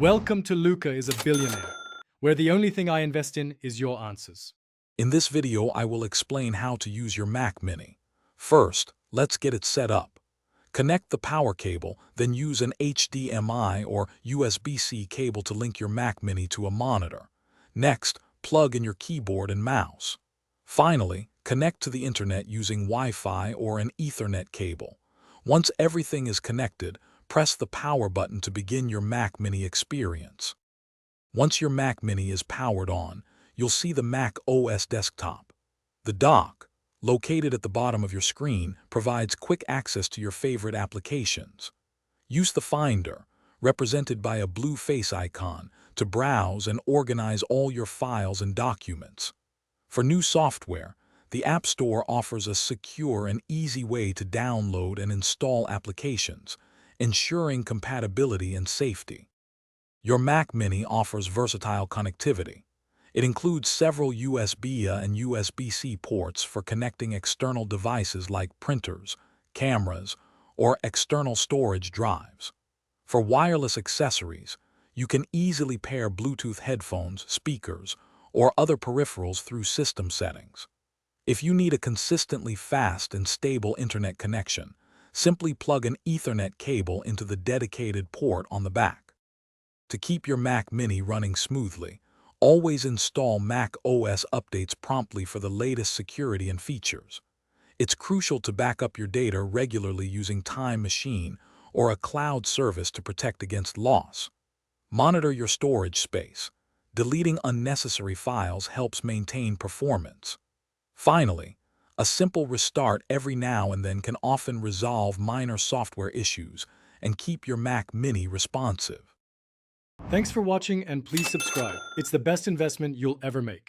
Welcome to Luca is a Billionaire, where the only thing I invest in is your answers. In this video, I will explain how to use your Mac Mini. First, let's get it set up. Connect the power cable, then use an HDMI or USB-C cable to link your Mac Mini to a monitor. Next, plug in your keyboard and mouse. Finally, connect to the internet using Wi-Fi or an Ethernet cable. Once everything is connected, press the power button to begin your Mac Mini experience. Once your Mac Mini is powered on, you'll see the Mac OS desktop. The dock, located at the bottom of your screen, provides quick access to your favorite applications. Use the Finder, represented by a blue face icon, to browse and organize all your files and documents. For new software, the App Store offers a secure and easy way to download and install applications, ensuring compatibility and safety. Your Mac Mini offers versatile connectivity. It includes several USB-A and USB-C ports for connecting external devices like printers, cameras, or external storage drives. For wireless accessories, you can easily pair Bluetooth headphones, speakers, or other peripherals through system settings. If you need a consistently fast and stable internet connection, simply plug an Ethernet cable into the dedicated port on the back. To keep your Mac Mini running smoothly, always install Mac OS updates promptly for the latest security and features. It's crucial to back up your data regularly using Time Machine or a cloud service to protect against loss. Monitor your storage space. Deleting unnecessary files helps maintain performance. Finally, a simple restart every now and then can often resolve minor software issues and keep your Mac Mini responsive. Thanks for watching and please subscribe. It's the best investment you'll ever make.